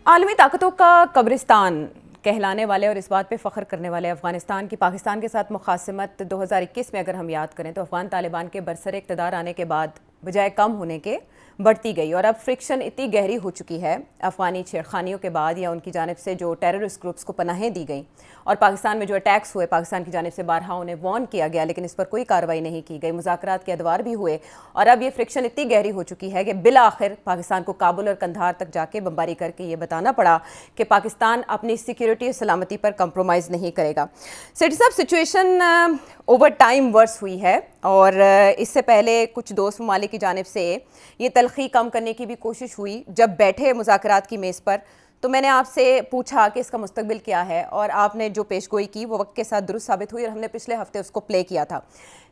عالمی طاقتوں کا قبرستان کہلانے والے اور اس بات پہ فخر کرنے والے افغانستان کی پاکستان کے ساتھ مخاصمت 2021 میں اگر ہم یاد کریں تو افغان طالبان کے برسر اقتدار آنے کے بعد بجائے کم ہونے کے بڑھتی گئی، اور اب فرکشن اتنی گہری ہو چکی ہے افغانی چھیڑخانیوں کے بعد یا ان کی جانب سے جو ٹیررسٹ گروپس کو پناہیں دی گئیں اور پاکستان میں جو اٹیکس ہوئے، پاکستان کی جانب سے بارہا انہیں وارن کیا گیا لیکن اس پر کوئی کارروائی نہیں کی گئی، مذاکرات کے ادوار بھی ہوئے، اور اب یہ فرکشن اتنی گہری ہو چکی ہے کہ بالآخر پاکستان کو کابل اور قندھار تک جا کے بمباری کر کے یہ بتانا پڑا کہ پاکستان اپنی سیکیورٹی اور سلامتی پر کمپرومائز نہیں کرے گا۔ سیٹھی صاحب، سچویشن اوور ٹائم ورس ہوئی ہے، اور اس سے پہلے کچھ دوست ممالک کی جانب سے یہ تلخی کم کرنے کی بھی کوشش ہوئی۔ جب بیٹھے مذاکرات کی میز پر تو میں نے آپ سے پوچھا کہ اس کا مستقبل کیا ہے، اور آپ نے جو پیش گوئی کی وہ وقت کے ساتھ درست ثابت ہوئی، اور ہم نے پچھلے ہفتے اس کو پلے کیا تھا۔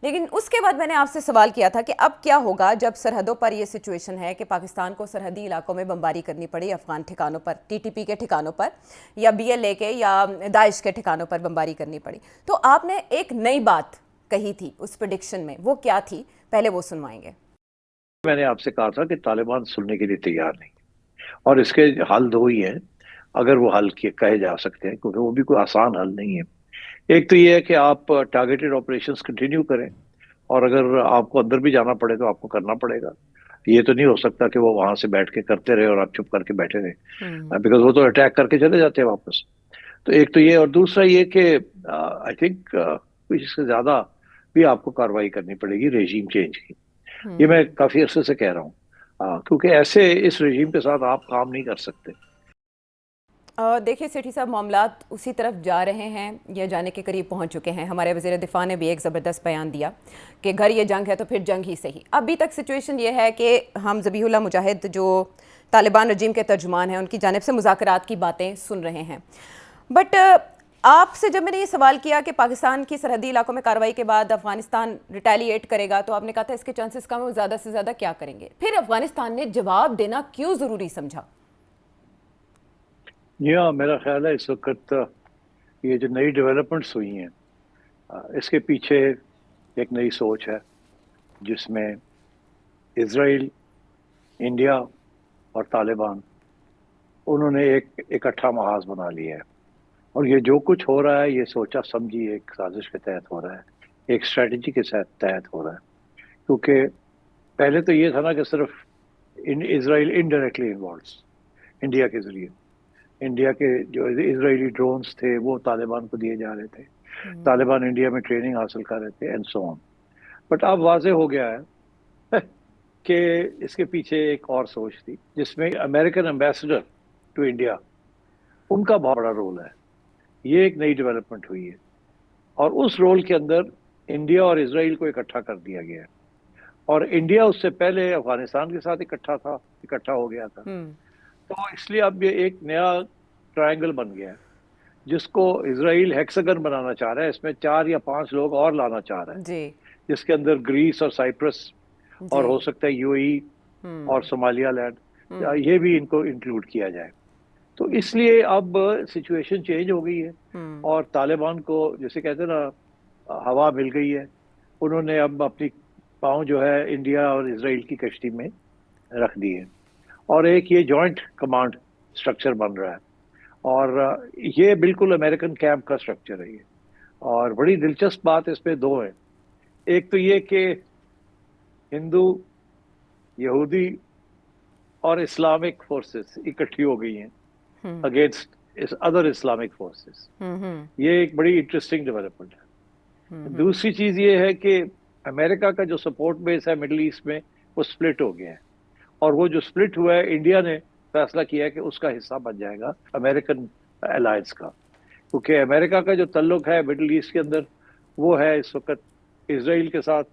لیکن اس کے بعد میں نے آپ سے سوال کیا تھا کہ اب کیا ہوگا جب سرحدوں پر یہ سچویشن ہے کہ پاکستان کو سرحدی علاقوں میں بمباری کرنی پڑی، افغان ٹھکانوں پر، ٹی ٹی پی کے ٹھکانوں پر، یا بی ایل اے کے یا داعش کے ٹھکانوں پر بمباری کرنی پڑی۔ تو آپ نے ایک نئی بات کہی تھی اس پریڈکشن میں، وہ کیا تھی؟ پہلے وہ سنوائیں گے۔ میں نے آپ سے کہا تھا کہ طالبان سننے کے لیے تیار نہیں، اور اس کے حل دو ہی ہیں اگر وہ حل کہے جا سکتے ہیں، کیونکہ وہ بھی کوئی آسان حل نہیں ہے۔ ایک تو یہ ہے کہ آپ ٹارگیٹڈ آپریشنز کنٹینیو کریں، اور اگر آپ کو اندر بھی جانا پڑے تو آپ کو کرنا پڑے گا۔ یہ تو نہیں ہو سکتا کہ وہ وہاں سے بیٹھ کے کرتے رہے اور آپ چپ کر کے بیٹھے رہے، بیکاز وہ تو اٹیک کر کے چلے جاتے ہیں واپس۔ تو ایک تو یہ، اور دوسرا یہ کہ آئی تھنک اس سے زیادہ بھی آپ کو کارروائی کرنی پڑے گی ریجیم چینج کی۔ یہ میں کافی عرصے سے کہہ رہا ہوں، کیونکہ ایسے اس رجیم کے ساتھ آپ کام نہیں کر سکتے۔ دیکھیے سیٹھی صاحب، معاملات اسی طرف جا رہے ہیں یا جانے کے قریب پہنچ چکے ہیں۔ ہمارے وزیر دفاع نے بھی ایک زبردست بیان دیا کہ گھر یہ جنگ ہے تو پھر جنگ ہی صحیح۔ ابھی تک سچویشن یہ ہے کہ ہم ذبیح اللہ مجاہد جو طالبان رجیم کے ترجمان ہیں ان کی جانب سے مذاکرات کی باتیں سن رہے ہیں، بٹ آپ سے جب میں نے یہ سوال کیا کہ پاکستان کی سرحدی علاقوں میں کارروائی کے بعد افغانستان ریٹیلیٹ کرے گا تو آپ نے کہا تھا اس کے چانسز کم ہیں، وہ زیادہ سے زیادہ کیا کریں گے؟ پھر افغانستان نے جواب دینا کیوں ضروری سمجھا؟ میرا خیال ہے اس وقت یہ جو نئی ڈیولپمنٹس ہوئی ہیں اس کے پیچھے ایک نئی سوچ ہے، جس میں اسرائیل، انڈیا اور طالبان انہوں نے ایک اکٹھا محاذ بنا لیا ہے، اور یہ جو کچھ ہو رہا ہے یہ سوچا سمجھی ایک سازش کے تحت ہو رہا ہے، ایک اسٹریٹجی کے تحت ہو رہا ہے۔ کیونکہ پہلے تو یہ تھا نا کہ صرف اسرائیل انڈائریکٹلی انوالوز انڈیا کے ذریعے، انڈیا کے جو اسرائیلی ڈرونز تھے وہ طالبان کو دیے جا رہے تھے، طالبان انڈیا میں ٹریننگ حاصل کر رہے تھے اینڈ سو آن۔ بٹ اب واضح ہو گیا ہے کہ اس کے پیچھے ایک اور سوچ تھی، جس میں امریکن ایمبیسڈر ٹو انڈیا ان کا بہت بڑا رول ہے۔ یہ ایک نئی ڈیولپمنٹ ہوئی ہے، اور اس رول کے اندر انڈیا اور اسرائیل کو اکٹھا کر دیا گیا ہے، اور انڈیا اس سے پہلے افغانستان کے ساتھ اکٹھا ہو گیا تھا۔ تو اس لیے اب یہ ایک نیا ٹرائنگل بن گیا ہے، جس کو اسرائیل ہیکساگن بنانا چاہ رہا ہے۔ اس میں 4 یا 5 لوگ اور لانا چاہ رہا ہے، جی، جس کے اندر گریس اور سائپرس اور ہو سکتا ہے یو اے ای اور صومالیہ لینڈ، یہ بھی ان کو انکلوڈ کیا جائے۔ تو اس لیے اب سچویشن چینج ہو گئی ہے، اور طالبان کو جیسے کہتے ہیں نا ہوا مل گئی ہے، انہوں نے اب اپنی پاؤں جو ہے انڈیا اور اسرائیل کی کشتی میں رکھ دی ہے، اور ایک یہ جوائنٹ کمانڈ سٹرکچر بن رہا ہے، اور یہ بالکل امریکن کیمپ کا سٹرکچر ہے یہ۔ اور بڑی دلچسپ بات اس میں 2 ہیں۔ ایک تو یہ کہ ہندو، یہودی اور اسلامک فورسز اکٹھی ہو گئی ہیں اگینسٹ ادر اسلامک فورسز، یہ ایک بڑی انٹرسٹنگ ڈیولپمنٹ ہے۔ دوسری چیز یہ ہے کہ امریکہ کا جو سپورٹ بیس ہے مڈل ایسٹ میں وہ سپلٹ ہو گیا ہے، اور وہ جو سپلٹ ہوا ہے انڈیا نے فیصلہ کیا ہے کہ اس کا حصہ بن جائے گا امریکن الائنس کا، کیونکہ امریکہ کا جو تعلق ہے مڈل ایسٹ کے اندر وہ ہے اس وقت اسرائیل کے ساتھ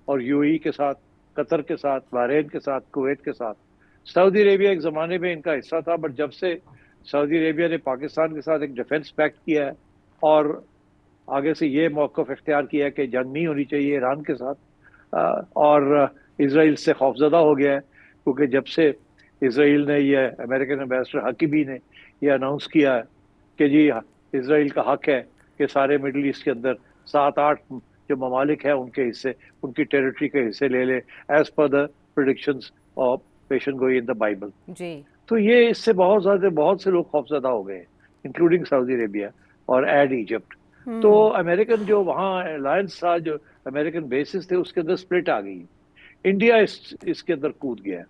اور یو اے ای کے ساتھ، قطر کے ساتھ، بحرین کے ساتھ، کویت کے ساتھ۔ سعودی عربیہ ایک زمانے میں ان کا حصہ تھا، بٹ جب سے سعودی عربیہ نے پاکستان کے ساتھ ایک ڈیفنس پیکٹ کیا ہے اور آگے سے یہ موقف اختیار کیا ہے کہ جنگ نہیں ہونی چاہیے ایران کے ساتھ، اور اسرائیل سے خوفزدہ ہو گیا ہے، کیونکہ جب سے اسرائیل نے یہ امریکن ایمبیسڈر حقیبی نے یہ اناؤنس کیا ہے کہ جی اسرائیل کا حق ہے کہ سارے مڈل ایسٹ کے اندر 7-8 جو ممالک ہیں ان کے حصے، ان کی ٹیریٹری کے حصے لے لے، as per the predictions of پیشن گوئی ان دا بائبل۔ جی تو یہ اس سے بہت سے لوگ خوفزدہ ہو گئے انکلوڈنگ سعودی عربیہ اور ایڈ ایجپٹ. تو امریکن جو وہاں الائنس تھا، جو امریکن بیسز تھے، اس کے اندر سپلٹ آ گئی. انڈیا اس کے اندر کود گیا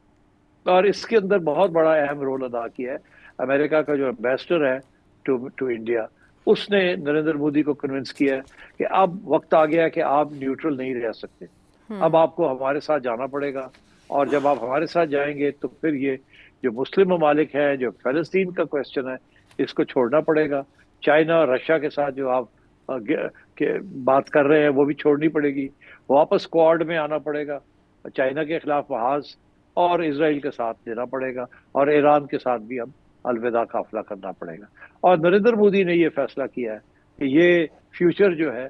اور اس کے اندر بہت بڑا اہم رول ادا کیا ہے. امریکہ کا جو امبیسڈر ہے ٹو انڈیا، اس نے نریندر مودی کو کنونس کیا کہ اب وقت آ گیا کہ آپ نیوٹرل نہیں رہ سکتے، اب آپ کو ہمارے ساتھ جانا پڑے گا. اور جب آپ ہمارے ساتھ جائیں گے تو پھر یہ جو مسلم ممالک ہیں، جو فلسطین کا کویسچن ہے، اس کو چھوڑنا پڑے گا. چائنا اور رشیا کے ساتھ جو آپ بات کر رہے ہیں وہ بھی چھوڑنی پڑے گی. واپس کوارڈ میں آنا پڑے گا. چائنا کے خلاف محاذ اور اسرائیل کے ساتھ دینا پڑے گا، اور ایران کے ساتھ بھی اب الوداع قافلہ کرنا پڑے گا. اور نریندر مودی نے یہ فیصلہ کیا ہے کہ یہ فیوچر جو ہے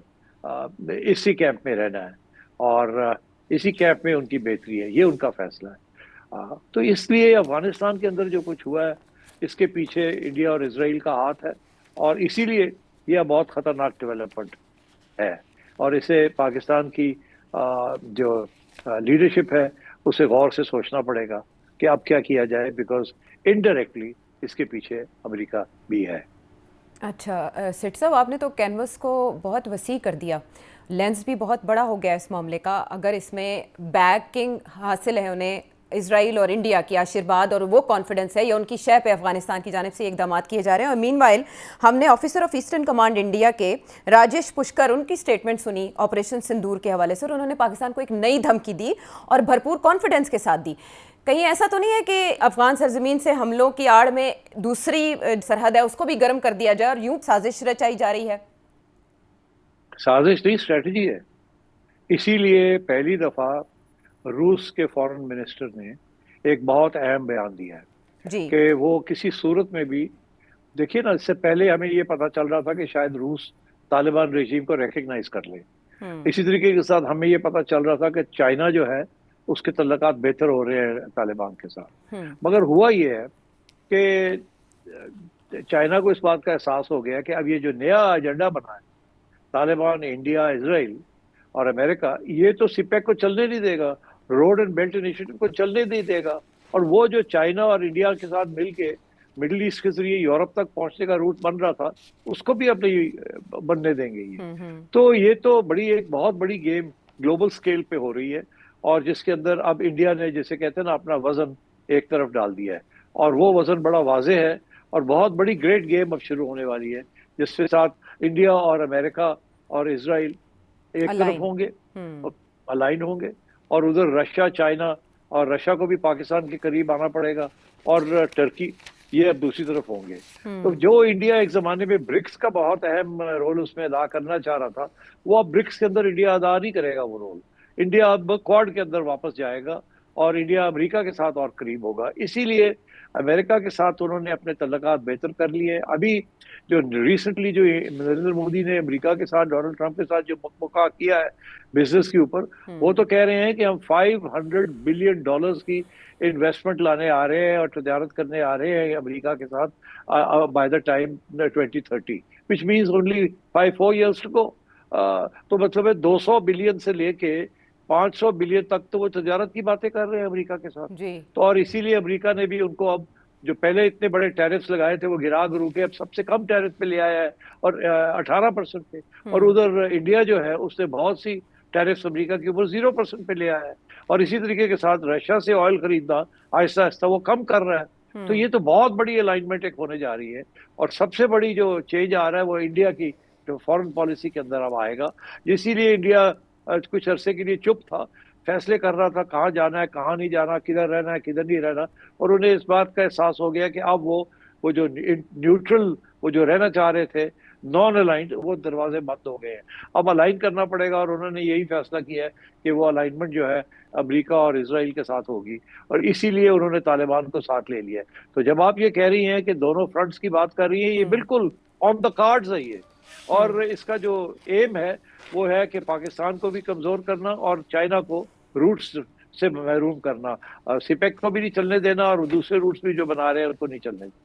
اسی کیمپ میں رہنا ہے، اور اسی کیمپ میں ان کی بہتری ہے. یہ ان کا فیصلہ ہے. تو اس لیے افغانستان کے اندر جو کچھ ہوا ہے، اس کے پیچھے انڈیا اور اسرائیل کا ہاتھ ہے، اور اسی لیے یہ بہت خطرناک ڈیولپمنٹ ہے. اور اسے پاکستان کی جو لیڈرشپ ہے اسے غور سے سوچنا پڑے گا کہ اب کیا کیا جائے، بیکاز انڈائریکٹلی اس کے پیچھے امریکہ بھی ہے. اچھا سیٹ صاحب، آپ نے تو کینوس کو بہت وسیع کر دیا، لینس بھی بہت بڑا ہو گیا اس معاملے کا. اگر اس میں بیکنگ حاصل ہے انہیں اسرائیل اور انڈیا کی آشیرواد اور وہ کانفیڈنس ہے، یا ان کی شے پہ افغانستان کی جانب سے اقدامات کیے جا رہے ہیں. اور مین وائل ہم نے officer of eastern command India کے راجیش پشکر، ان کی سٹیٹمنٹ سنی آپریشن سندور کے حوالے سے، اور انہوں نے پاکستان کو ایک نئی دھمکی دی اور بھرپور کانفیڈنس کے ساتھ دی. کہیں ایسا تو نہیں ہے کہ افغان سرزمین سے حملوں کی آڑ میں دوسری سرحد ہے اس کو بھی گرم کر دیا جائے اور یوں سازش رچائی جا رہی ہے؟ سازش نہیں، اسٹریٹجی ہے. اسی لیے پہلی دفعہ روس کے فارن منسٹر نے ایک بہت اہم بیان دیا ہے جی کہ وہ کسی صورت میں بھی، دیکھیے نا، اس سے پہلے ہمیں یہ پتا چل رہا تھا کہ شاید روس طالبان رژیم کو ریکگنائز کر لے. اسی طریقے کے ساتھ ہمیں یہ پتا چل رہا تھا کہ چائنا جو ہے اس کے تعلقات بہتر ہو رہے ہیں طالبان کے ساتھ. مگر ہوا یہ ہے کہ چائنا کو اس بات کا احساس ہو گیا کہ اب یہ جو نیا ایجنڈا بنا ہے، طالبان، انڈیا، اسرائیل اور امریکہ، یہ تو سپیک کو چلنے نہیں دے گا، روڈ اینڈ بیلٹ انیشیٹو کو چلنے نہیں دے گا. اور وہ جو چائنا اور انڈیا کے ساتھ مل کے مڈل ایسٹ کے ذریعے یورپ تک پہنچنے کا روٹ بن رہا تھا، اس کو بھی اب نہیں بننے دیں گے یہ. تو یہ تو ایک بہت بڑی گیم گلوبل سکیل پہ ہو رہی ہے، اور جس کے اندر اب انڈیا نے، جسے کہتے ہیں نا، اپنا وزن ایک طرف ڈال دیا ہے، اور وہ وزن بڑا واضح ہے. اور بہت بڑی گریٹ گیم اب شروع ہونے والی ہے، جس کے ساتھ انڈیا اور امریکہ اور اسرائیل ایک طرف ہوں گے، الائن ہوں گے، اور ادھر رشیا، چائنا، اور رشیا کو بھی پاکستان کے قریب آنا پڑے گا، اور ٹرکی، یہ اب دوسری طرف ہوں گے. تو جو انڈیا ایک زمانے میں برکس کا بہت اہم رول اس میں ادا کرنا چاہ رہا تھا، وہ اب برکس کے اندر انڈیا ادا نہیں کرے گا وہ رول. انڈیا اب کوڈ کے اندر واپس جائے گا، اور انڈیا امریکہ کے ساتھ اور قریب ہوگا. اسی لیے امریکہ کے ساتھ انہوں نے اپنے تعلقات بہتر کر لیے. ابھی جو ریسنٹلی جو نریندر مودی نے امریکہ کے ساتھ، ڈونلڈ ٹرمپ کے ساتھ جو مکمکہ کیا ہے بزنس کے اوپر، وہ تو کہہ رہے ہیں کہ ہم $500 بلین کی انویسٹمنٹ لانے آ رہے ہیں اور تجارت کرنے آ رہے ہیں امریکہ کے ساتھ by the time 2030، which means only 4 years to go. تو مطلب ہے 200 بلین سے لے کے 500 بلین تک تو وہ تجارت کی باتیں کر رہے ہیں امریکہ کے ساتھ. تو اور اسی لیے امریکہ نے بھی ان کو اب جو پہلے اتنے بڑے ٹیرفز لگائے تھے وہ گرا گرو کے اب سب سے کم ٹیرف پہ لے آیا ہے، اور 18% پہ. اور ادھر انڈیا جو ہے اس نے بہت سی ٹیرفز امریکہ کے اوپر 0% پہ لے آیا ہے. اور اسی طریقے کے ساتھ رشیا سے آئل خریدنا آہستہ آہستہ وہ کم کر رہا ہے. تو یہ تو بہت بڑی الائنمنٹ ایک ہونے جا رہی ہے. اور سب سے بڑی جو چینج آ رہا ہے وہ انڈیا کی جو فورن پالیسی کے اندر اب آئے گا. اسی لیے انڈیا کچھ عرصے کے لیے چپ تھا، فیصلے کر رہا تھا کہاں جانا ہے، کہاں نہیں جانا، کدھر رہنا ہے، کدھر نہیں رہنا. اور انہیں اس بات کا احساس ہو گیا کہ اب وہ جو نیوٹرل، وہ جو رہنا چاہ رہے تھے نان الائنڈ، وہ دروازے بند ہو گئے ہیں. اب الائن کرنا پڑے گا، اور انہوں نے یہی فیصلہ کیا ہے کہ وہ الائنمنٹ جو ہے امریکہ اور اسرائیل کے ساتھ ہوگی. اور اسی لیے انہوں نے طالبان کو ساتھ لے لیا ہے. تو جب آپ یہ کہہ رہی ہیں کہ دونوں فرنٹس کی بات کر رہی ہیں، یہ بالکل آن دا کارڈز ہے یہ. اور اس کا جو ایم ہے وہ ہے کہ پاکستان کو بھی کمزور کرنا اور چائنا کو روٹس سے محروم کرنا. سپیک کو بھی نہیں چلنے دینا، اور دوسرے روٹس بھی جو بنا رہے ہیں ان کو نہیں چلنے دینا.